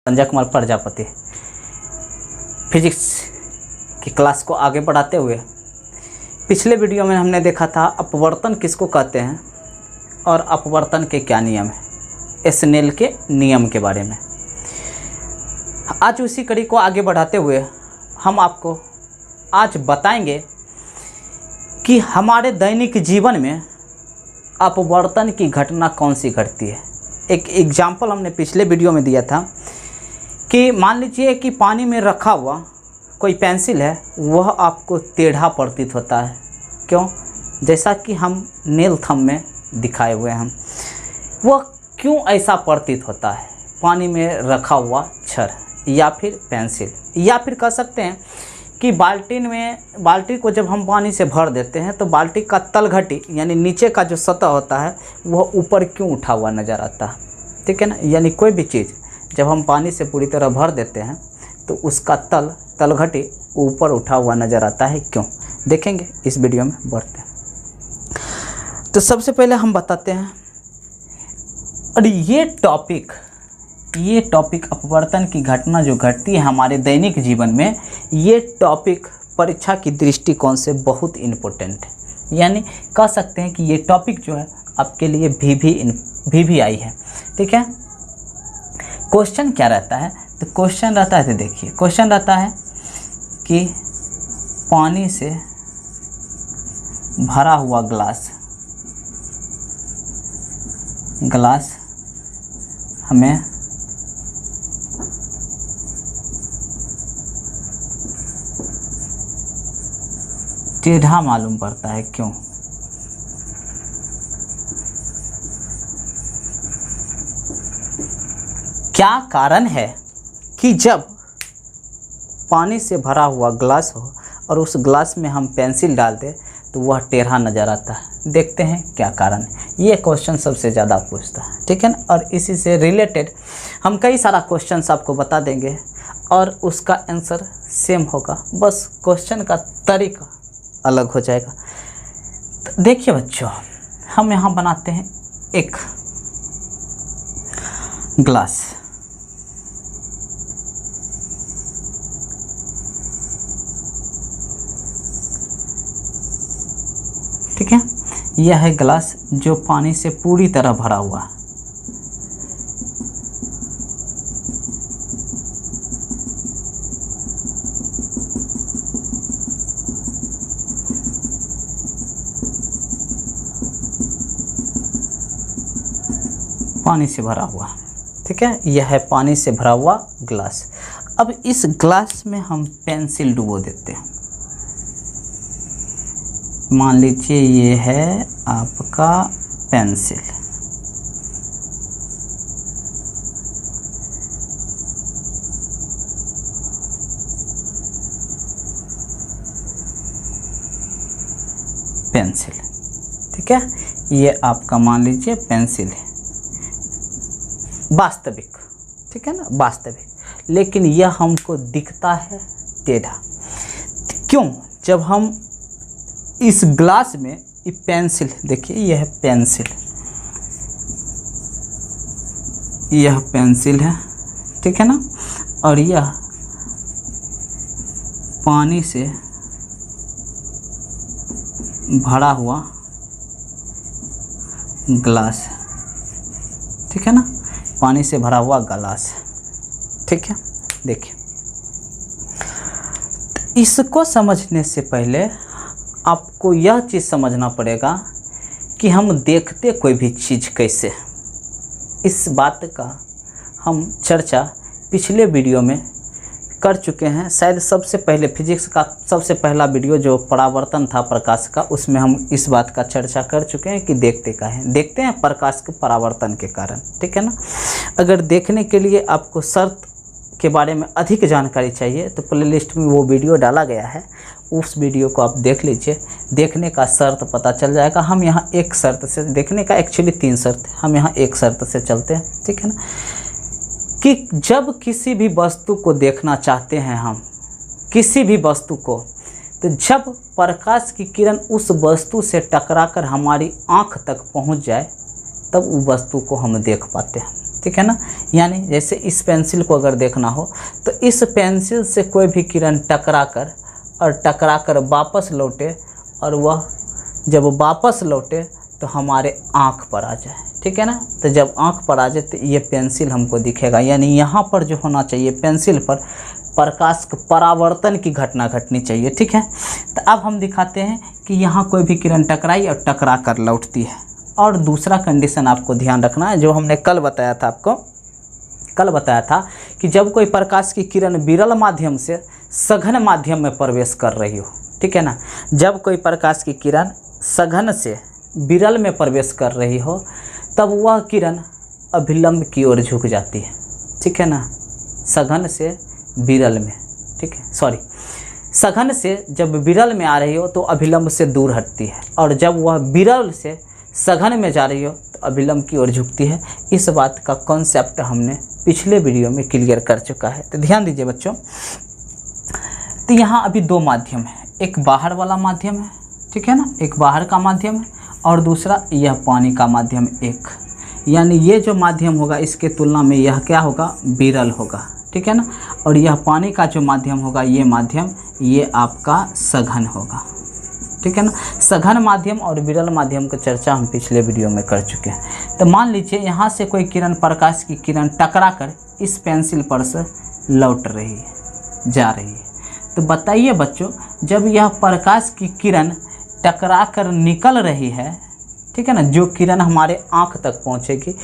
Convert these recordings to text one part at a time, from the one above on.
Sanjay Kumar Prajapati. Physics की class को आगे बढ़ाते हुए पिछले वीडियो में हमने देखा था अपवर्तन किसको कहते हैं और अपवर्तन के क्या नियम हैं, स्नेल के नियम के बारे में। आज उसी कड़ी को आगे बढ़ाते हुए हम आपको आज बताएंगे कि हमारे दैनिक जीवन में अपवर्तन की घटना कौन सी घटती है। एक एग्जाम्पल हमने पिछले वीडियो में दिया था कि मान लीजिए कि पानी में रखा हुआ कोई पेंसिल है, वह आपको टेढ़ा प्रतीत होता है। क्यों? जैसा कि हम नेल थंब में दिखाए हुए हैं, वह क्यों ऐसा प्रतीत होता है? पानी में रखा हुआ छड़ या फिर पेंसिल, या फिर कह सकते हैं कि बाल्टी को जब हम पानी से भर देते हैं तो बाल्टी का तलघटी यानी नीचे का जो सतह होता है वह ऊपर क्यों उठा हुआ नज़र आता है। ठीक है ना। यानी कोई भी चीज़ जब हम पानी से पूरी तरह भर देते हैं तो उसका तलघटी ऊपर उठा हुआ नज़र आता है। क्यों? देखेंगे इस वीडियो में, बढ़ते हैं। तो सबसे पहले हम बताते हैं, और ये टॉपिक अपवर्तन की घटना जो घटती है हमारे दैनिक जीवन में, ये टॉपिक परीक्षा की दृष्टिकोण से बहुत इम्पोर्टेंट है। यानी कह सकते हैं कि ये टॉपिक जो है आपके लिए भी आई है। ठीक है। क्वेश्चन क्या रहता है? तो क्वेश्चन रहता है, तो देखिए क्वेश्चन रहता है कि पानी से भरा हुआ ग्लास हमें टेढ़ा मालूम पड़ता है। क्यों? क्या कारण है कि जब पानी से भरा हुआ ग्लास हो और उस ग्लास में हम पेंसिल डाल दें तो वह टेढ़ा नज़र आता है? देखते हैं क्या कारण है। ये क्वेश्चन सबसे ज़्यादा पूछता है। ठीक है ना। और इसी से रिलेटेड हम कई सारा क्वेश्चंस आपको बता देंगे और उसका आंसर सेम होगा, बस क्वेश्चन का तरीका अलग हो जाएगा। तो देखिए बच्चों, हम यहाँ बनाते हैं एक ग्लास। ठीक है। यह है ग्लास जो पानी से पूरी तरह भरा हुआ है। पानी से भरा हुआ। ठीक है। यह है पानी से भरा हुआ ग्लास। अब इस ग्लास में हम पेंसिल डुबो देते हैं। मान लीजिए ये है आपका पेंसिल। ठीक है। ये आपका मान लीजिए पेंसिल है, वास्तविक। ठीक है ना, वास्तविक। लेकिन यह हमको दिखता है टेढ़ा। क्यों? जब हम इस ग्लास में ये पेंसिल, देखिए यह पेंसिल है। ठीक है ना। और यह पानी से भरा हुआ ग्लास। ठीक है ना। पानी से भरा हुआ ग्लास। ठीक है। देखिए, इसको समझने से पहले आपको यह चीज़ समझना पड़ेगा कि हम देखते कोई भी चीज़ कैसे। इस बात का हम चर्चा पिछले वीडियो में कर चुके हैं। शायद सबसे पहले फिजिक्स का सबसे पहला वीडियो जो परावर्तन था प्रकाश का, उसमें हम इस बात का चर्चा कर चुके हैं कि देखते हैं प्रकाश के परावर्तन के कारण। ठीक है ना। अगर देखने के लिए आपको शर्त के बारे में अधिक जानकारी चाहिए तो प्लेलिस्ट में वो वीडियो डाला गया है, उस वीडियो को आप देख लीजिए। देखने का शर्त पता चल जाएगा। हम यहाँ एक शर्त से, देखने का एक्चुअली 3 शर्त है, हम यहाँ एक शर्त से चलते हैं। ठीक है ना। कि जब किसी भी वस्तु को देखना चाहते हैं हम, किसी भी वस्तु को, तो जब प्रकाश की किरण उस वस्तु से टकराकर हमारी आँख तक पहुँच जाए तब उस वस्तु को हम देख पाते हैं। ठीक है ना। यानी जैसे इस पेंसिल को अगर देखना हो तो इस पेंसिल से कोई भी किरण टकरा कर वापस लौटे, और वह जब वापस लौटे तो हमारे आँख पर आ जाए, ठीक है ना। तो जब आँख पर आ जाए तो ये पेंसिल हमको दिखेगा, यानी यहाँ पर जो होना चाहिए पेंसिल पर प्रकाश परावर्तन की घटना घटनी चाहिए, ठीक है। तो अब हम दिखाते हैं कि यहाँ कोई भी किरण टकराई और टकरा कर लौटती है। और दूसरा कंडीशन आपको ध्यान रखना है, जो हमने कल बताया था कि जब कोई प्रकाश की किरण विरल माध्यम से सघन माध्यम में प्रवेश कर रही हो, ठीक है ना। जब कोई प्रकाश की किरण सघन से विरल में प्रवेश कर रही हो तब वह किरण अभिलंब की ओर झुक जाती है, ठीक है ना। सघन से विरल में, ठीक है, सघन से जब विरल में आ रही हो तो अभिलंब से दूर हटती है, और जब वह विरल से सघन में जा रही हो तो अभिलंब की ओर झुकती है। इस बात का कॉन्सेप्ट हमने पिछले वीडियो में क्लियर कर चुका है। तो ध्यान दीजिए बच्चों, तो यहाँ अभी दो माध्यम है, एक बाहर वाला माध्यम है, ठीक है ना, एक बाहर का माध्यम है, और दूसरा यह पानी का माध्यम एक। यानी ये जो माध्यम होगा इसके तुलना में यह क्या होगा, विरल होगा, ठीक है ना। और यह पानी का जो माध्यम होगा ये माध्यम ये आपका सघन होगा, ठीक है ना। सघन माध्यम और विरल माध्यम की चर्चा हम पिछले वीडियो में कर चुके हैं। तो मान लीजिए यहाँ से कोई किरण, प्रकाश की किरण टकरा कर इस पेंसिल पर से लौट रही है, जा रही है। तो बताइए बच्चों, जब यह प्रकाश की किरण टकरा कर निकल रही है, ठीक है ना, जो किरण हमारे आँख तक पहुँचेगी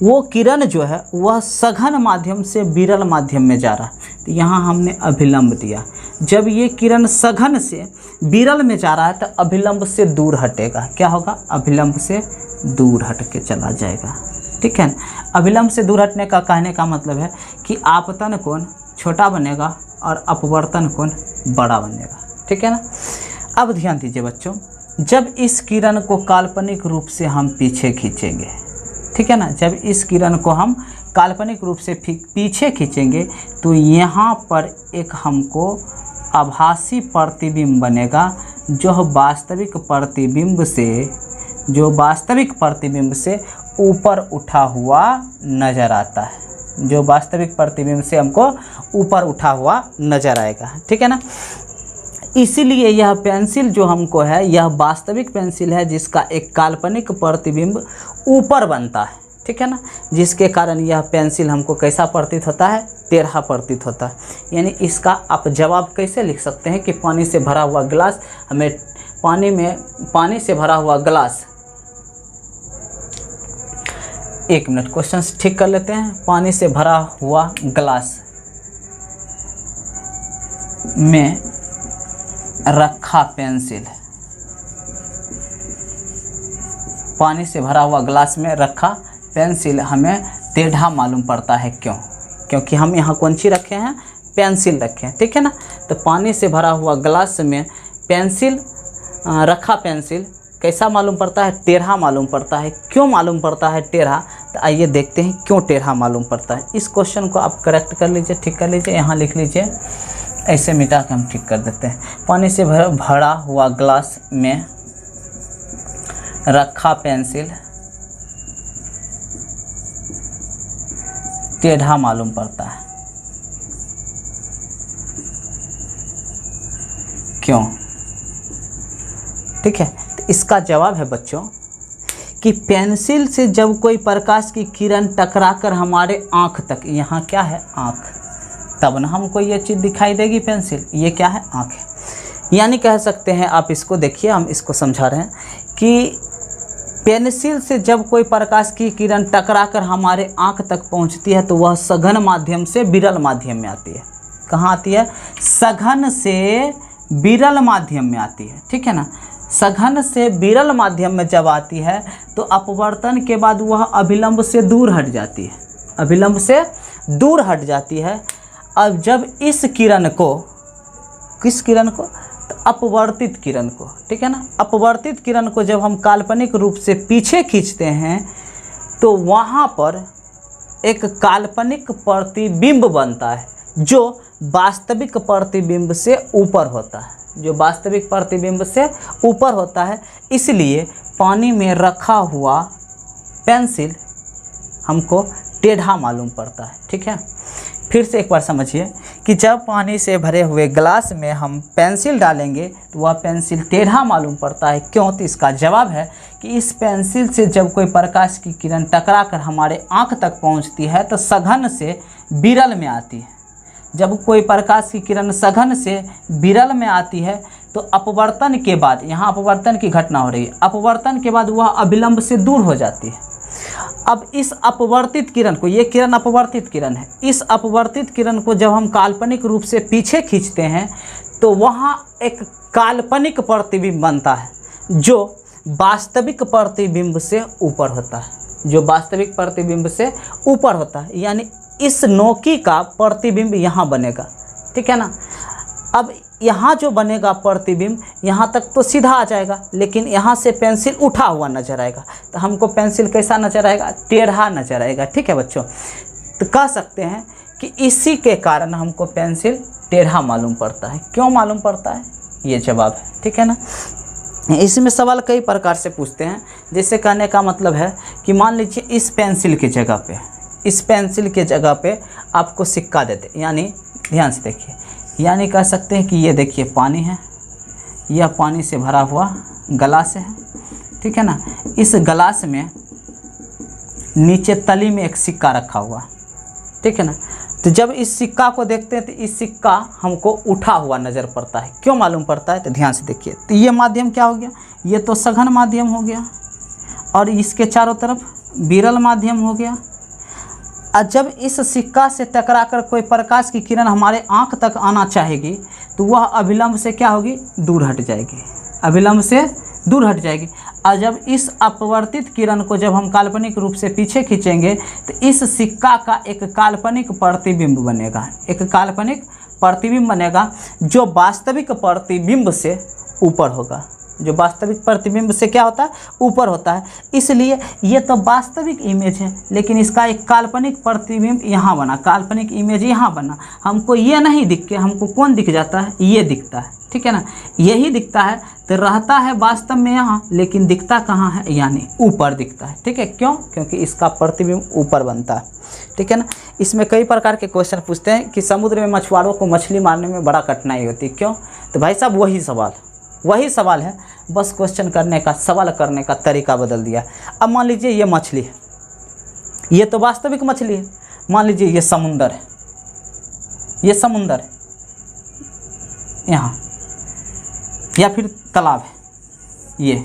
वो किरण जो है वह सघन माध्यम से विरल माध्यम में जा रहा है। तो यहाँ हमने अभिलंब दिया। जब ये किरण सघन से विरल में जा रहा है तो अभिलंब से दूर हटेगा, क्या होगा, अभिलंब से दूर हट के चला जाएगा, ठीक है। अभिलंब से दूर हटने का कहने का मतलब है कि आपतन कोण छोटा बनेगा और अपवर्तन कोण बड़ा बनेगा, ठीक है ना। अब ध्यान दीजिए बच्चों, जब इस किरण को काल्पनिक रूप से हम पीछे खींचेंगे, ठीक है ना, जब इस किरण को हम काल्पनिक रूप से पीछे खींचेंगे तो यहाँ पर एक हमको आभासी प्रतिबिंब बनेगा, जो वास्तविक प्रतिबिंब से ऊपर उठा हुआ नज़र आता है, जो वास्तविक प्रतिबिंब से हमको ऊपर उठा हुआ नज़र आएगा, ठीक है ना। इसीलिए यह पेंसिल जो हमको है यह वास्तविक पेंसिल है जिसका एक काल्पनिक प्रतिबिंब ऊपर बनता है, ठीक है ना, जिसके कारण यह पेंसिल हमको कैसा प्रतीत होता है, टेढ़ा प्रतीत होता है। यानी इसका आप जवाब कैसे लिख सकते हैं कि पानी से भरा हुआ गिलास, हमें पानी से भरा हुआ गिलास, एक मिनट क्वेश्चन ठीक कर लेते हैं। पानी से भरा हुआ गिलास में रखा पेंसिल, पानी से भरा हुआ गिलास में रखा पेंसिल हमें टेढ़ा मालूम पड़ता है, क्यों? क्योंकि हम यहाँ कौन सी रखे हैं, पेंसिल रखे हैं, ठीक है ना। तो पानी से भरा हुआ गिलास में पेंसिल रखा पेंसिल कैसा मालूम पड़ता है, टेढ़ा मालूम पड़ता है। क्यों मालूम पड़ता है टेढ़ा, तो आइए देखते हैं क्यों टेढ़ा मालूम पड़ता है। इस क्वेश्चन को आप करेक्ट कर लीजिए, ठीक कर लीजिए, यहाँ लिख लीजिए, ऐसे मिटा के हम ठीक कर देते हैं। पानी से भरा हुआ गिलास में रखा पेंसिल टेढ़ा मालूम पड़ता है, क्यों? ठीक है, तो इसका जवाब है बच्चों कि पेंसिल से जब कोई प्रकाश की किरण टकराकर हमारे आँख तक, यहाँ क्या है, आँख, तब ना हमको ये चीज़ दिखाई देगी पेंसिल, ये क्या है, आँख है। यानी कह सकते हैं, आप इसको देखिए, हम इसको समझा रहे हैं कि पेंसिल से जब कोई प्रकाश की किरण टकराकर हमारे आँख तक पहुँचती है तो वह सघन माध्यम से विरल माध्यम में आती है। कहाँ आती है, सघन से विरल माध्यम में आती है, ठीक है ना। सघन से विरल माध्यम में जब आती है तो अपवर्तन के बाद वह अभिलंब से दूर हट जाती है, अभिलंब से दूर हट जाती है। अब जब इस किरण को, किस किरण को, तो अपवर्तित किरण को, ठीक है ना, अपवर्तित किरण को जब हम काल्पनिक रूप से पीछे खींचते हैं तो वहाँ पर एक काल्पनिक प्रतिबिंब बनता है जो वास्तविक प्रतिबिंब से ऊपर होता है, जो वास्तविक प्रतिबिंब से ऊपर होता है। इसलिए पानी में रखा हुआ पेंसिल हमको टेढ़ा मालूम पड़ता है। ठीक है, फिर से एक बार समझिए कि जब पानी से भरे हुए ग्लास में हम पेंसिल डालेंगे तो वह पेंसिल टेढ़ा मालूम पड़ता है। क्यों? तो इसका जवाब है कि इस पेंसिल से जब कोई प्रकाश की किरण टकरा कर हमारे आँख तक पहुँचती है तो सघन से विरल में आती है। जब कोई प्रकाश की किरण सघन से विरल में आती है तो अपवर्तन के बाद, यहाँ अपवर्तन की घटना हो रही है, अपवर्तन के बाद वह अविलंब से दूर हो जाती है। अब इस अपवर्तित किरण को, ये किरण अपवर्तित किरण है, इस अपवर्तित किरण को जब हम काल्पनिक रूप से पीछे खींचते हैं तो वहाँ एक काल्पनिक प्रतिबिंब बनता है जो वास्तविक प्रतिबिंब से ऊपर होता है, जो वास्तविक प्रतिबिंब से ऊपर होता है। यानी इस नोकी का प्रतिबिंब यहाँ बनेगा। ठीक है ना। अब यहाँ जो बनेगा प्रतिबिंब, यहाँ तक तो सीधा आ जाएगा, लेकिन यहाँ से पेंसिल उठा हुआ नजर आएगा। तो हमको पेंसिल कैसा नजर आएगा? टेढ़ा नजर आएगा। ठीक है बच्चों, तो कह सकते हैं कि इसी के कारण हमको पेंसिल टेढ़ा मालूम पड़ता है। क्यों मालूम पड़ता है? ये जवाब है। ठीक है ना। इसमें सवाल कई प्रकार से पूछते हैं। जैसे कहने का मतलब है कि मान लीजिए इस पेंसिल की जगह पे, इस पेंसिल के जगह पे आपको सिक्का देते, यानी ध्यान से देखिए, यानी कह सकते हैं कि ये देखिए पानी है, यह पानी से भरा हुआ गिलास है। ठीक है ना। इस गिलास में नीचे तली में एक सिक्का रखा हुआ। ठीक है ना। तो जब इस सिक्का को देखते हैं तो इस सिक्का हमको उठा हुआ नज़र पड़ता है। क्यों मालूम पड़ता है? तो ध्यान से देखिए, तो ये माध्यम क्या हो गया? ये तो सघन माध्यम हो गया और इसके चारों तरफ विरल माध्यम हो गया। और जब इस सिक्का से टकराकर कोई प्रकाश की किरण हमारे आँख तक आना चाहेगी तो वह अविलंब से क्या होगी? दूर हट जाएगी, अविलंब से दूर हट जाएगी। और जब इस अपवर्तित किरण को जब हम काल्पनिक रूप से पीछे खींचेंगे तो इस सिक्का का एक काल्पनिक प्रतिबिंब बनेगा, एक काल्पनिक प्रतिबिंब बनेगा जो वास्तविक प्रतिबिंब से ऊपर होगा, जो वास्तविक प्रतिबिंब से क्या होता है? ऊपर होता है। इसलिए ये तो वास्तविक इमेज है, लेकिन इसका एक काल्पनिक प्रतिबिंब यहाँ बना, काल्पनिक इमेज यहाँ बना। हमको ये नहीं दिख के हमको कौन दिख जाता है? ये दिखता है। ठीक है ना। यही दिखता है तो रहता है वास्तव में यहाँ, लेकिन दिखता कहाँ है? यानी ऊपर दिखता है। ठीक है। क्यों? क्योंकि इसका प्रतिबिंब ऊपर बनता है। ठीक है ना। इसमें कई प्रकार के क्वेश्चन पूछते हैं कि समुद्र में मछुआरों को मछली मारने में बड़ा कठिनाई होती है। क्यों? तो भाई साहब वही सवाल है, बस क्वेश्चन करने का, सवाल करने का तरीका बदल दिया। अब मान लीजिए ये मछली है, ये तो वास्तविक मछली है। मान लीजिए ये समुंदर है, ये समुंदर है यहाँ, या फिर तालाब है। ये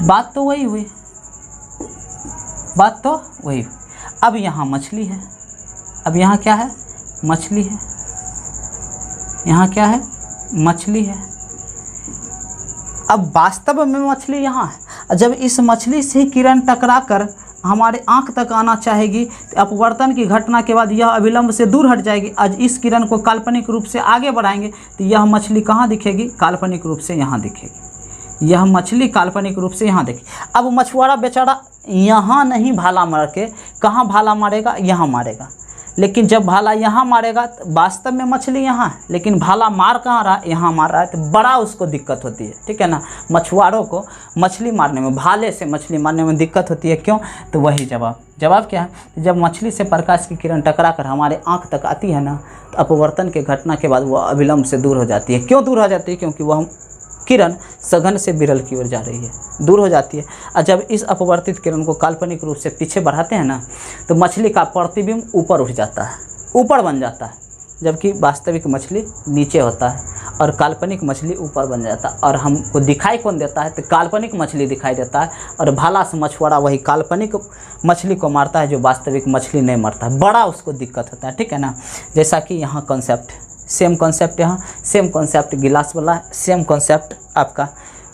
बात तो वही हुई, बात तो वही हुई। अब यहाँ मछली है, अब यहाँ क्या है? मछली है। यहाँ क्या है? मछली है। अब वास्तव में मछली यहाँ है। जब इस मछली से किरण टकराकर हमारे आँख तक आना चाहेगी तो अपवर्तन की घटना के बाद यह अविलंब से दूर हट जाएगी। आज इस किरण को काल्पनिक रूप से आगे बढ़ाएंगे तो यह मछली कहाँ दिखेगी? काल्पनिक रूप से यहाँ दिखेगी। यह मछली काल्पनिक रूप से यहाँ दिखेगी। अब मछुआरा बेचारा यहाँ नहीं भाला मार के, कहाँ भाला मारेगा? यहाँ मारेगा। लेकिन जब भाला यहाँ मारेगा तो वास्तव में मछली यहाँ है, लेकिन भाला मार कहाँ रहा? यहाँ मार रहा है। तो बड़ा उसको दिक्कत होती है। ठीक है ना। मछुआरों को मछली मारने में, भाले से मछली मारने में दिक्कत होती है। क्यों? तो वही जवाब क्या है? जब मछली से प्रकाश की किरण टकराकर हमारे आँख तक आती है ना, तो अपवर्तन के घटना के बाद वह अविलंब से दूर हो जाती है। क्यों दूर हो जाती है? क्योंकि वह किरण सघन से विरल की ओर जा रही है, दूर हो जाती है। और जब इस अपवर्तित किरण को काल्पनिक रूप से पीछे बढ़ाते हैं ना, तो मछली का प्रतिबिंब ऊपर उठ जाता है, ऊपर बन जाता है, जबकि वास्तविक मछली नीचे होता है और काल्पनिक मछली ऊपर बन जाता है। और हमको दिखाई कौन देता है? तो काल्पनिक मछली दिखाई देता है। और भाला से मछुआरा वही काल्पनिक मछली को मारता है जो वास्तविक मछली नहीं मारता है। बड़ा उसको दिक्कत होता है। ठीक है ना। जैसा कि यहाँ कॉन्सेप्ट, सेम कॉन्सेप्ट, यहाँ सेम कॉन्सेप्ट गिलास वाला है, सेम कॉन्सेप्ट आपका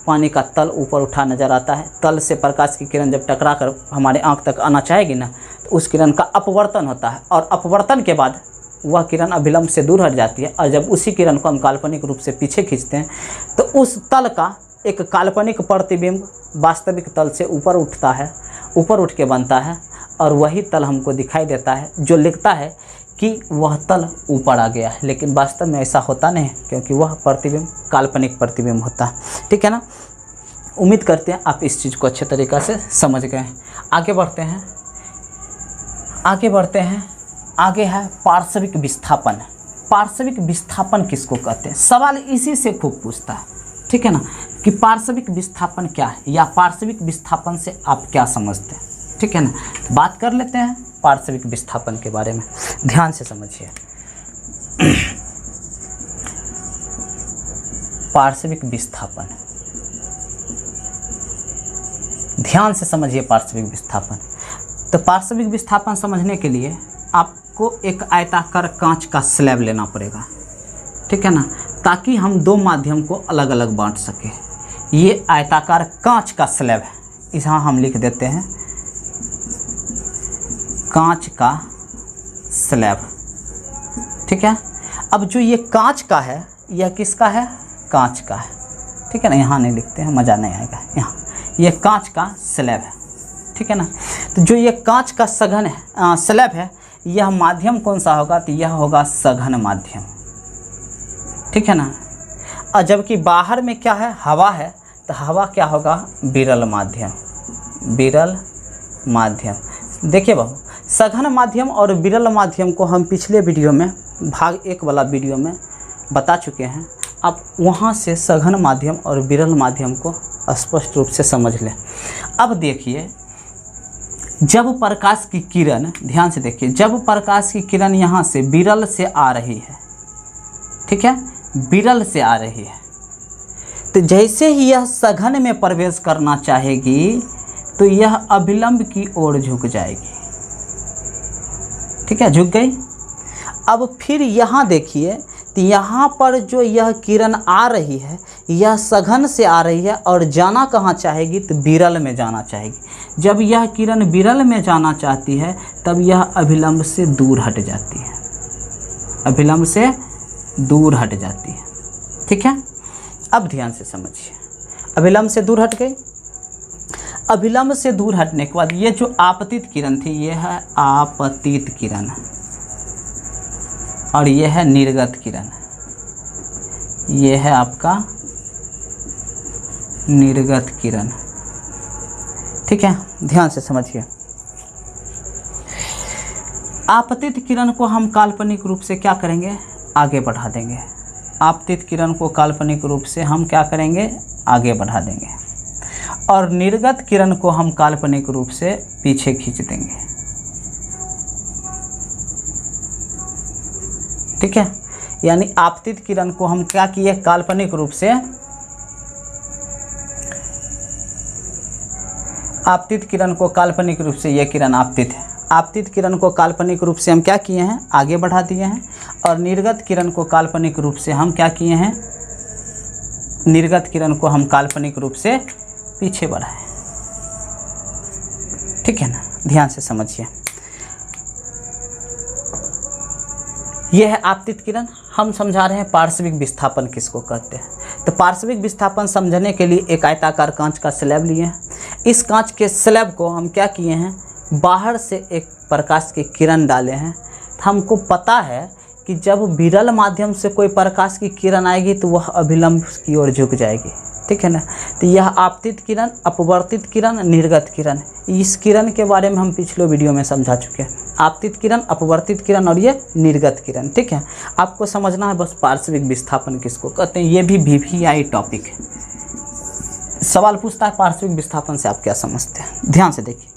पानी का तल ऊपर उठा नज़र आता है। तल से प्रकाश की किरण जब टकरा कर हमारे आँख तक आना चाहेगी ना, तो उस किरण का अपवर्तन होता है और अपवर्तन के बाद वह किरण अविलंब से दूर हट जाती है। और जब उसी किरण को हम काल्पनिक रूप से पीछे खींचते हैं तो उस तल का एक काल्पनिक प्रतिबिंब वास्तविक तल से ऊपर उठता है, ऊपर उठ के बनता है और वही तल हमको दिखाई देता है जो लिखता है कि वह तल ऊपर आ गया है। लेकिन वास्तव में ऐसा होता नहीं, क्योंकि वह प्रतिबिंब काल्पनिक प्रतिबिंब होता है। ठीक है ना। उम्मीद करते हैं आप इस चीज़ को अच्छे तरीक़ा से समझ गए। आगे बढ़ते हैं आगे बढ़ते हैं। आगे है पार्श्विक विस्थापन। पार्श्विक विस्थापन किसको कहते हैं? सवाल इसी से खूब पूछता है, ठीक है ना, कि पार्श्विक विस्थापन क्या है या पार्श्विक विस्थापन से आप क्या समझते हैं, ठीक है ना। बात कर लेते हैं पार्श्विक विस्थापन के बारे में, ध्यान से समझिए। पार्श्विक विस्थापन, ध्यान से समझिए पार्श्विक विस्थापन। तो पार्श्विक विस्थापन समझने के लिए आपको एक आयताकार कांच का स्लैब लेना पड़ेगा, ठीक है ना, ताकि हम दो माध्यम को अलग अलग बांट सके। ये आयताकार कांच का स्लैब है, यहाँ हम लिख देते हैं कांच का स्लैब, ठीक है। अब जो ये कांच का है, यह किसका है? कांच का है, ठीक है ना। यहाँ नहीं लिखते हैं, मज़ा नहीं आएगा। यहाँ ये कांच का स्लैब है, ठीक है ना। तो जो ये कांच का सघन है स्लैब है, यह माध्यम कौन सा होगा? तो यह होगा सघन माध्यम, ठीक है ना। और जबकि बाहर में क्या है? हवा है, तो हवा क्या होगा? विरल माध्यम, विरल माध्यम। देखिए बाबू, सघन माध्यम और विरल माध्यम को हम पिछले वीडियो में, भाग 1 वाला वीडियो में बता चुके हैं। आप वहाँ से सघन माध्यम और विरल माध्यम को स्पष्ट रूप से समझ लें। अब देखिए, जब प्रकाश की किरण, ध्यान से देखिए, जब प्रकाश की किरण यहाँ से विरल से आ रही है, ठीक है, विरल से आ रही है, तो जैसे ही यह सघन में प्रवेश करना चाहेगी तो यह अभिलंब की ओर झुक जाएगी, ठीक है, झुक गई। अब फिर यहाँ देखिए, तो यहाँ पर जो यह किरण आ रही है, यह सघन से आ रही है और जाना कहाँ चाहेगी? तो विरल में जाना चाहेगी। जब यह किरण विरल में जाना चाहती है, तब यह अभिलंब से दूर हट जाती है, अभिलंब से दूर हट जाती है, ठीक है। अब ध्यान से समझिए, अभिलंब से दूर हट गई। अभिलंब से दूर हटने के बाद ये जो आपतित किरण थी, यह है आपतित किरण और यह है निर्गत किरण, यह है आपका निर्गत किरण, ठीक है। ध्यान से समझिए, आपतित किरण को हम काल्पनिक रूप से क्या करेंगे? आगे बढ़ा देंगे। आपतित किरण को काल्पनिक रूप से हम क्या करेंगे? आगे बढ़ा देंगे। और निर्गत किरण को हम काल्पनिक रूप से पीछे खींच देंगे, ठीक है। यानी आपतित किरण को हम क्या किए? काल्पनिक रूप से, आपतित किरण को काल्पनिक रूप से, यह किरण आपतित है, आपतित किरण को काल्पनिक रूप से हम क्या किए हैं? आगे बढ़ा दिए हैं। और निर्गत किरण को काल्पनिक रूप से हम क्या किए हैं? निर्गत किरण को हम काल्पनिक रूप से पीछे बढ़ाए, ठीक है ना। ध्यान से समझिए, यह है आपतित किरण। हम समझा रहे हैं पार्श्विक विस्थापन किसको कहते हैं। तो पार्श्विक विस्थापन समझने के लिए एक आयताकार कांच का स्लैब लिए हैं। इस कांच के स्लैब को हम क्या किए हैं? बाहर से एक प्रकाश की किरण डाले हैं। हमको पता है कि जब विरल माध्यम से कोई प्रकाश की किरण आएगी तो वह अभिलंब की ओर झुक जाएगी, ठीक है ना। तो यह आपतित किरण, अपवर्तित किरण, निर्गत किरण, इस किरण के बारे में हम पिछले वीडियो में समझा चुके हैं। आपतित किरण, अपवर्तित किरण और ये निर्गत किरण, ठीक है। आपको समझना है बस पार्श्विक विस्थापन किसको कहते हैं। ये भी VVI टॉपिक है, सवाल पूछता है पार्श्विक विस्थापन से आप क्या समझते हैं। ध्यान से देखिए,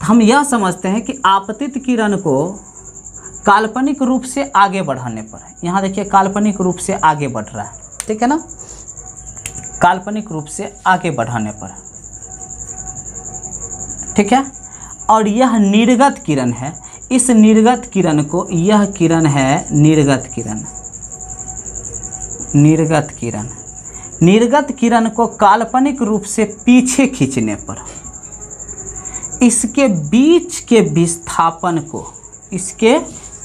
हम यह समझते हैं कि आपतित किरण को काल्पनिक रूप से आगे बढ़ाने पर, यहाँ देखिए काल्पनिक रूप से आगे बढ़ रहा है, ठीक है ना, काल्पनिक रूप से आगे बढ़ाने पर, ठीक है। और यह निर्गत किरण है। इस निर्गत किरण को, यह किरण है निर्गत किरण, निर्गत किरण, निर्गत किरण को काल्पनिक रूप से पीछे खींचने पर इसके बीच के विस्थापन को, इसके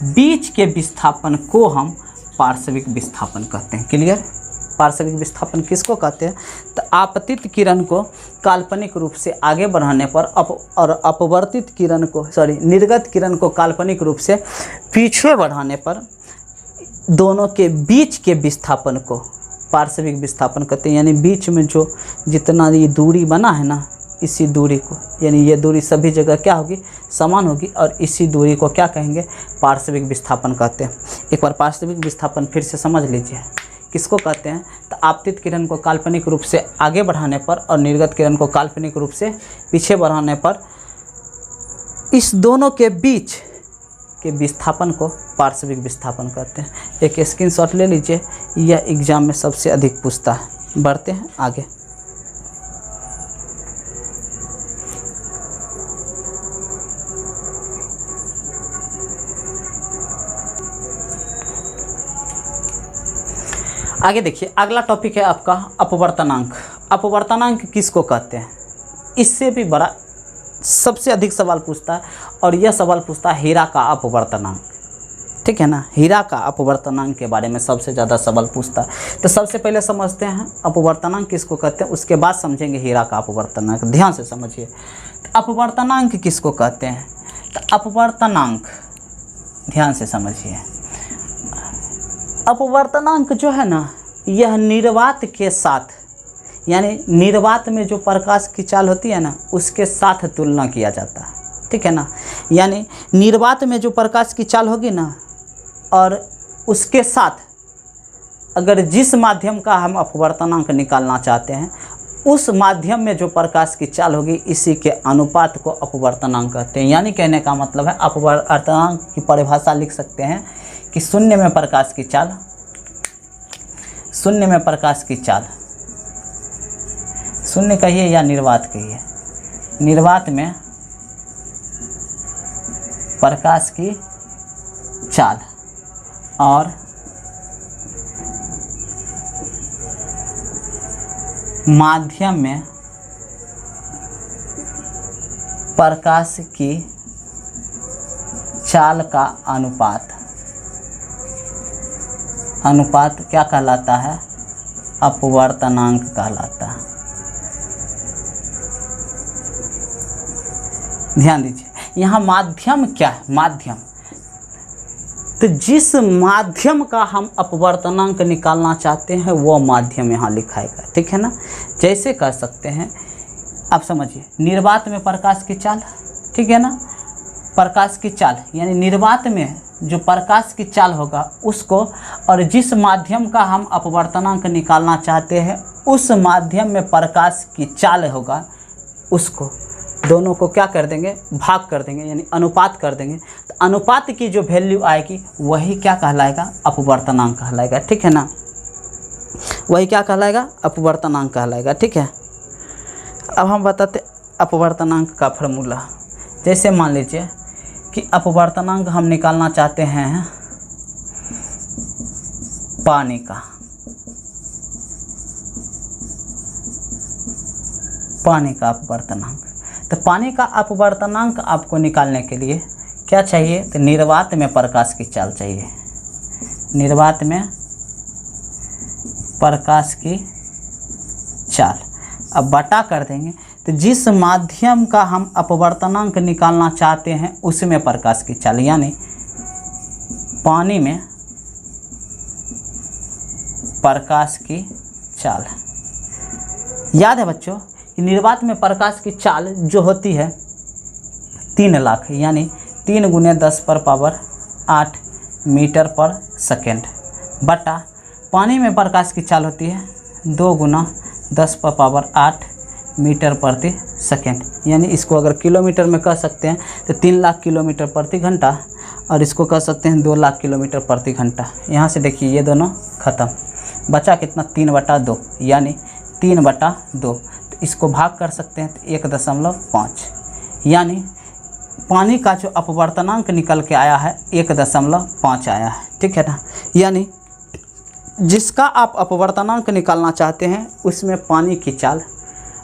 बीच के विस्थापन को हम पार्श्विक विस्थापन कहते हैं। क्लियर? पार्श्विक विस्थापन किसको कहते हैं? तो आपतित किरण को काल्पनिक रूप से आगे बढ़ाने पर और अपवर्तित किरण को, निर्गत किरण को काल्पनिक रूप से पीछे बढ़ाने पर दोनों के बीच के विस्थापन को पार्श्विक विस्थापन कहते हैं। यानी बीच में जो जितना ये दूरी बना है ना, इसी दूरी को, यानी ये दूरी सभी जगह क्या होगी, समान होगी, और इसी दूरी को क्या कहेंगे, पार्श्विक विस्थापन कहते हैं। एक बार पार्श्विक विस्थापन फिर से समझ लीजिए, किसको कहते हैं, तो आपतित किरण को काल्पनिक रूप से आगे बढ़ाने पर और निर्गत किरण को काल्पनिक रूप से पीछे बढ़ाने पर इस दोनों के बीच के विस्थापन को पार्श्विक विस्थापन कहते हैं। एक स्क्रीनशॉट ले लीजिए, यह एग्जाम में सबसे अधिक पूछता है। बढ़ते हैं आगे। आगे देखिए, अगला टॉपिक है आपका अपवर्तनांक। अपवर्तनांक किसको कहते हैं, इससे भी बड़ा सबसे अधिक सवाल पूछता है, और यह सवाल पूछता है हीरा का अपवर्तनांक। ठीक है ना, हीरा का अपवर्तनांक के बारे में सबसे ज़्यादा सवाल पूछता है। तो सबसे पहले समझते हैं अपवर्तनांक किसको कहते हैं, उसके बाद समझेंगे हीरा का अपवर्तनांक। ध्यान से समझिए, तो अपवर्तनांक किसको कहते हैं, तो अपवर्तनांक ध्यान से समझिए, अपवर्तनांक जो है ना, यह निर्वात के साथ, यानी निर्वात में जो प्रकाश की चाल होती है ना, उसके साथ तुलना किया जाता है। ठीक है ना, यानी निर्वात में जो प्रकाश की चाल होगी ना, और उसके साथ अगर जिस माध्यम का हम अपवर्तनांक निकालना चाहते हैं, उस माध्यम में जो प्रकाश की चाल होगी, इसी के अनुपात को अपवर्तनांक कहते हैं। यानी कहने का मतलब है, अपवर्तनांक की परिभाषा लिख सकते हैं कि शून्य में प्रकाश की चाल, शून्य में प्रकाश की चाल, शून्य कहिए या निर्वात कहिए, निर्वात में प्रकाश की चाल और माध्यम में प्रकाश की चाल का अनुपात, अनुपात क्या कहलाता है, अपवर्तनांक कहलाता है। ध्यान दीजिए, यहाँ माध्यम क्या है, माध्यम, तो जिस माध्यम का हम अपवर्तनांक निकालना चाहते हैं वो माध्यम यहाँ लिखाएगा। ठीक है ना, जैसे कह सकते हैं, आप समझिए, निर्वात में प्रकाश की चाल, ठीक है ना, प्रकाश की चाल यानी निर्वात में जो प्रकाश की चाल होगा उसको, और जिस माध्यम का हम अपवर्तनांक निकालना चाहते हैं उस माध्यम में प्रकाश की चाल होगा, उसको दोनों को क्या कर देंगे, भाग कर देंगे, यानी अनुपात कर देंगे। तो अनुपात की जो वैल्यू आएगी वही क्या कहलाएगा, अपवर्तनांक कहलाएगा। ठीक है ना, वही क्या कहलाएगा, अपवर्तनांक कहलाएगा। ठीक है, अब हम बताते अपवर्तनांक का फार्मूला। जैसे मान लीजिए कि अपवर्तनांक हम निकालना चाहते हैं पानी का, पानी का अपवर्तनांक। तो पानी का अपवर्तनांक आपको निकालने के लिए क्या चाहिए, तो निर्वात में प्रकाश की चाल चाहिए, निर्वात में प्रकाश की चाल। अब बटा कर देंगे, तो जिस माध्यम का हम अपवर्तनांक निकालना चाहते हैं उसमें प्रकाश की चाल, यानी पानी में प्रकाश की चाल। याद है बच्चों, निर्वात में प्रकाश की चाल जो होती है 3 लाख, यानी 3 × 10⁻8 मीटर पर सेकेंड, बटा पानी में प्रकाश की चाल होती है 2 × 10⁻8 मीटर प्रति सेकेंड, यानी इसको अगर किलोमीटर में कह सकते हैं तो 3 लाख किलोमीटर प्रति घंटा, और इसको कह सकते हैं 2 लाख किलोमीटर प्रति घंटा। यहाँ से देखिए ये दोनों खत्म, बचा कितना, 3/2, यानी 3/2। तो इसको भाग कर सकते हैं तो 1.5, यानी पानी का जो अपवर्तनांक निकल के आया है 1.5 आया है। ठीक है ना, यानी जिसका आप अपवर्तनांक निकालना चाहते हैं उसमें पानी की चाल,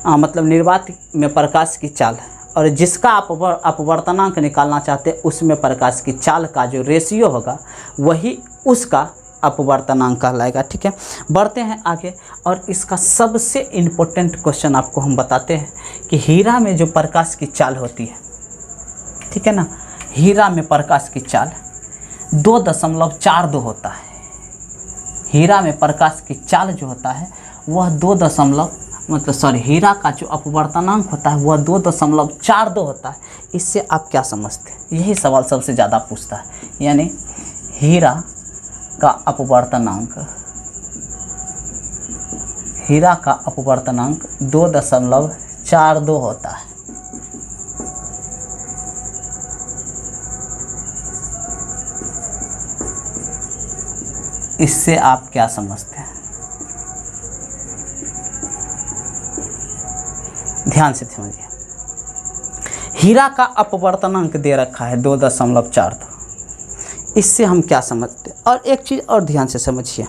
मतलब निर्वात में प्रकाश की चाल, और जिसका आप अपवर्तनांक निकालना चाहते हैं उसमें प्रकाश की चाल का जो रेशियो होगा वही उसका अपवर्तनांक कहलाएगा। ठीक है, बढ़ते हैं आगे, और इसका सबसे इम्पोर्टेंट क्वेश्चन आपको हम बताते हैं कि हीरा में जो प्रकाश की चाल होती है, ठीक है ना, हीरा में प्रकाश की चाल 2.42 होता है। हीरा में प्रकाश की चाल जो होता है वह 2.42 मतलब सॉरी हीरा का जो अपवर्तनांक होता है वह 2.42 होता है। इससे आप क्या समझते हैं? यही सवाल सबसे ज़्यादा पूछता है, यानी हीरा का अपवर्तनांक 2.42 होता है। इससे आप क्या समझते हैं? ध्यान से समझिए, हीरा का अपवर्तनांक दे रखा है 2.42। इससे हम क्या समझते हैं? और एक चीज़ और ध्यान से समझिए,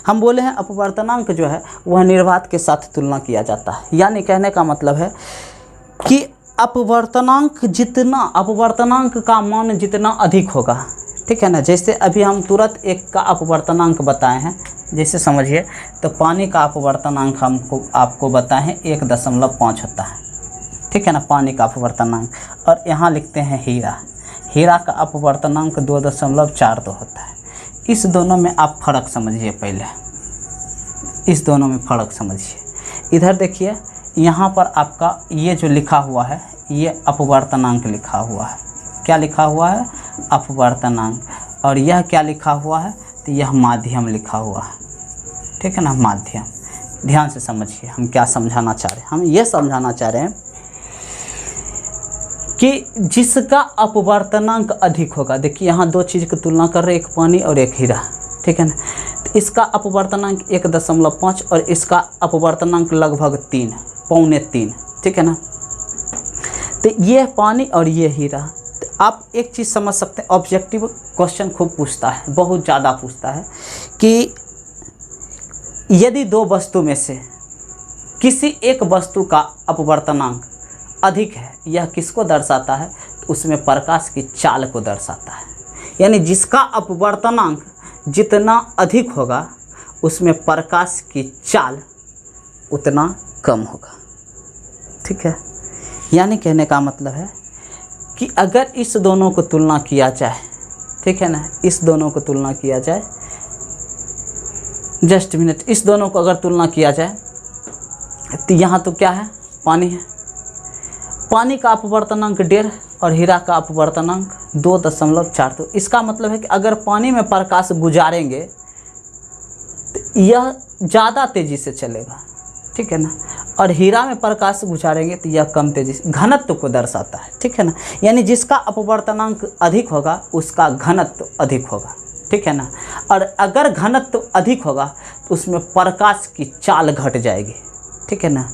हम बोले हैं अपवर्तनांक जो है वह निर्वात के साथ तुलना किया जाता है। यानी कहने का मतलब है कि अपवर्तनांक का मान जितना अधिक होगा, ठीक है ना। जैसे अभी हम तुरंत एक का अपवर्तनांक बताए हैं, जैसे समझिए, तो पानी का अपवर्तनांक आपको बताए हैं 1.5 होता है, ठीक है ना, पानी का अपवर्तनांक। और यहाँ लिखते हैं हीरा का अपवर्तनांक 2.42 होता है। इस दोनों में आप फ़र्क समझिए, पहले इस दोनों में फ़र्क समझिए। इधर देखिए, यहाँ पर आपका ये जो लिखा हुआ है ये अपवर्तनांक लिखा हुआ है। क्या लिखा हुआ है? अपवर्तनांक। और यह क्या लिखा हुआ है? तो यह माध्यम लिखा हुआ है, ठीक है ना, माध्यम। ध्यान से समझिए हम क्या समझाना चाह रहे हैं। हम ये समझाना चाह रहे हैं कि जिसका अपवर्तनांक अधिक होगा, देखिए यहाँ दो चीज़ की तुलना कर रहे हैं, एक पानी और एक हीरा, ठीक है ना। तो इसका अपवर्तनांक 1.5 और इसका अपवर्तनांक लगभग 3, पौने 3, ठीक है ना। तो ये पानी और ये हीरा। तो आप एक चीज़ समझ सकते हैं, ऑब्जेक्टिव क्वेश्चन खूब पूछता है, बहुत ज़्यादा पूछता है कि यदि दो वस्तु में से किसी एक वस्तु का अपवर्तनांक अधिक है, यह किसको दर्शाता है? तो उसमें प्रकाश की चाल को दर्शाता है। यानी जिसका अपवर्तनांक जितना अधिक होगा उसमें प्रकाश की चाल उतना कम होगा, ठीक है। यानी कहने का मतलब है कि अगर इस दोनों को तुलना किया जाए, ठीक है ना, इस दोनों को तुलना किया जाए, जस्ट मिनट, इस दोनों को अगर तुलना किया जाए तो यहाँ तो क्या है? पानी है। पानी का अपवर्तनांक 1.5 और हीरा का अपवर्तनांक 2.42। तो इसका मतलब है कि अगर पानी में प्रकाश गुजारेंगे तो यह ज़्यादा तेज़ी से चलेगा, ठीक है ना, और हीरा में प्रकाश गुजारेंगे तो यह कम तेज़ी से, घनत्व को दर्शाता है, ठीक है ना। यानी जिसका अपवर्तनांक अधिक होगा उसका घनत्व अधिक होगा, ठीक है ना। और अगर घनत्व अधिक होगा तो उसमें प्रकाश की चाल घट जाएगी, ठीक है ना।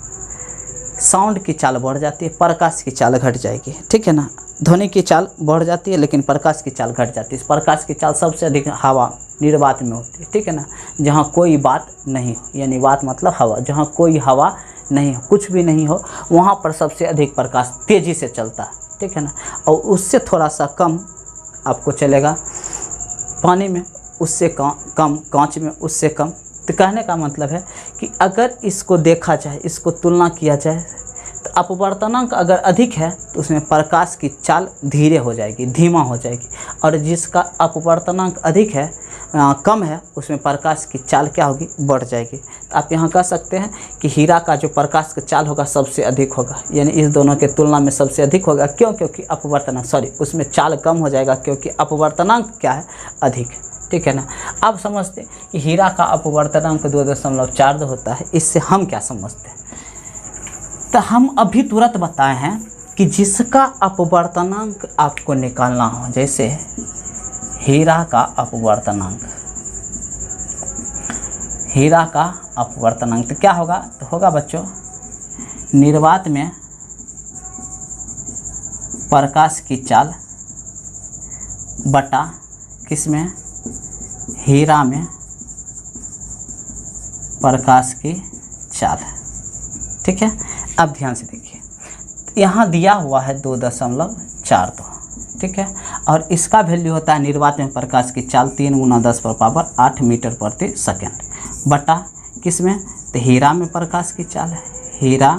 साउंड की चाल बढ़ जाती है, प्रकाश की चाल घट जाएगी, ठीक है ना। ध्वनि की चाल बढ़ जाती है लेकिन प्रकाश की चाल घट जाती है। प्रकाश की चाल सबसे अधिक हवा निर्वात में होती है, ठीक है ना, जहाँ कोई बात नहीं हो, यानी बात मतलब हवा, जहाँ कोई हवा नहीं हो, कुछ भी नहीं हो, वहाँ पर सबसे अधिक प्रकाश तेज़ी से चलता है, ठीक है ना। और उससे थोड़ा सा कम आपको चलेगा पानी में, उससे कम कांच में, उससे कम। तो कहने का मतलब है कि अगर इसको देखा जाए, इसको तुलना किया जाए, तो अपवर्तनांक अगर अधिक है तो उसमें प्रकाश की चाल धीरे हो जाएगी, धीमा हो जाएगी। और जिसका अपवर्तनांक अधिक है, कम है, उसमें प्रकाश की चाल क्या होगी? बढ़ जाएगी। तो आप यहाँ कह सकते हैं कि हीरा का जो प्रकाश की चाल होगा सबसे अधिक होगा, यानी इस दोनों के तुलना में सबसे अधिक होगा। क्यों? क्योंकि अपवर्तनांक उसमें चाल कम हो जाएगा, क्योंकि अपवर्तनांक क्या है? अधिक, ठीक है ना। अब समझते हैं कि हीरा का अपवर्तनांक 2.42 होता है। इससे हम क्या समझते हैं? तो हम अभी तुरंत बताए हैं कि जिसका अपवर्तनांक आपको निकालना हो, जैसे हीरा का अपवर्तनांक, तो क्या होगा? तो होगा बच्चों, निर्वात में प्रकाश की चाल बटा किसमें? हीरा में प्रकाश की चाल, ठीक है। अब ध्यान से देखिए, यहाँ दिया हुआ है 2.42, ठीक है, और इसका वैल्यू होता है निर्वात में प्रकाश की चाल 3 × 10⁸ मीटर प्रति सेकेंड बटा किसमें? तो हीरा में प्रकाश की चाल है, हीरा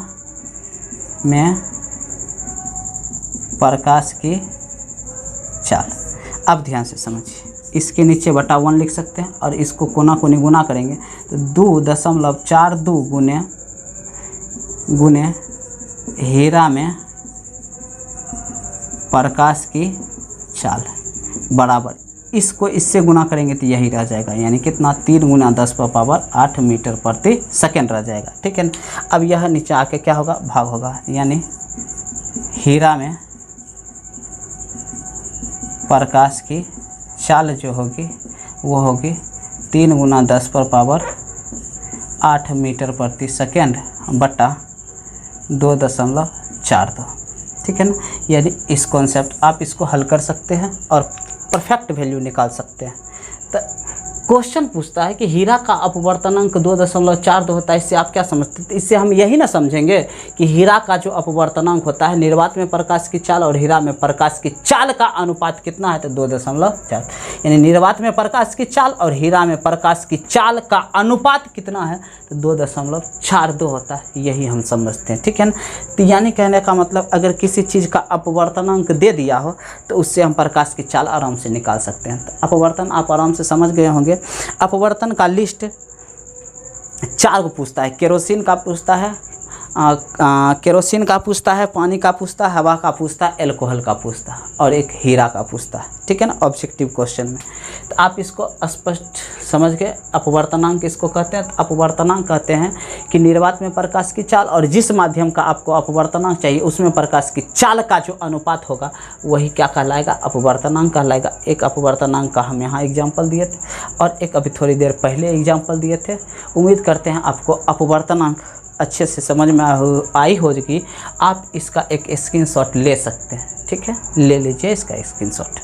में प्रकाश की चाल। अब ध्यान से समझिए, इसके नीचे बटा 1 लिख सकते हैं और इसको कोना कोनी गुना करेंगे तो 2.42 गुने गुने हीरा में प्रकाश की चाल बराबर, इसको इससे गुना करेंगे तो यही रह जाएगा, यानी कितना 3 × 10⁻8 मीटर प्रति सेकेंड रह जाएगा। ठीक है ना। अब यह नीचे आके क्या होगा, भाग होगा, यानी हीरा में प्रकाश की चाल जो होगी वो होगी 3 × 10⁻8 मीटर प्रति सेकेंड बटा 2.42। ठीक है ना। यानी इस कॉन्सेप्ट आप इसको हल कर सकते हैं और परफेक्ट वैल्यू निकाल सकते हैं। तो क्वेश्चन पूछता है कि हीरा का अपवर्तनांक 2.42 होता है, इससे आप क्या समझते हैं? तो इससे हम यही ना समझेंगे कि हीरा का जो अपवर्तनांक होता है, निर्वात में प्रकाश की चाल और हीरा में प्रकाश की चाल का अनुपात कितना है, तो 2.4, यानी निर्वात में प्रकाश की चाल और हीरा में प्रकाश की चाल का अनुपात कितना है, तो 2.42 होता है, यही हम समझते हैं। ठीक है ना। तो यानी कहने का मतलब अगर किसी चीज़ का अपवर्तनांक दे दिया हो तो उससे हम प्रकाश की चाल आराम से निकाल सकते हैं। तो अपवर्तन आप आराम से समझ गए होंगे। अपवर्तन का लिस्ट 4 को पूछता है, केरोसिन का पूछता है, केरोसिन का पूछता है, पानी का पूछता है, हवा का पूछता है, एल्कोहल का पूछता है और एक हीरा का पूछता है। ठीक है ना, ऑब्जेक्टिव क्वेश्चन में। तो आप इसको स्पष्ट समझ गए। अपवर्तनांक किसको कहते हैं? तो अपवर्तनांक कहते हैं कि निर्वात में प्रकाश की चाल और जिस माध्यम का आपको अपवर्तनांक चाहिए उसमें प्रकाश की चाल का जो अनुपात होगा वही क्या कहलाएगा, अपवर्तनांक कहलाएगा। एक अपवर्तनांक का हम यहाँ एग्जाम्पल दिए थे और एक अभी थोड़ी देर पहले एग्जाम्पल दिए थे। उम्मीद करते हैं आपको अपवर्तनांक अच्छे से समझ में आई होगी। आप इसका एक स्क्रीनशॉट ले सकते हैं। ठीक है, ले लीजिए इसका स्क्रीनशॉट।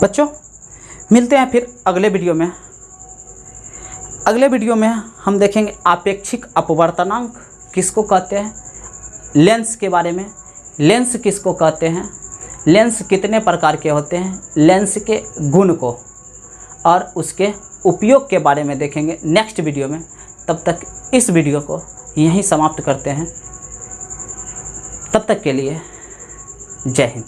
बच्चों मिलते हैं फिर अगले वीडियो में। अगले वीडियो में हम देखेंगे आपेक्षिक अपवर्तनांक किसको कहते हैं, लेंस के बारे में। लेंस किसको कहते हैं, लेंस कितने प्रकार के होते हैं, लेंस के गुण को और उसके उपयोग के बारे में देखेंगे नेक्स्ट वीडियो में। तब तक इस वीडियो को यहीं समाप्त करते हैं। तब तक के लिए जय हिंद।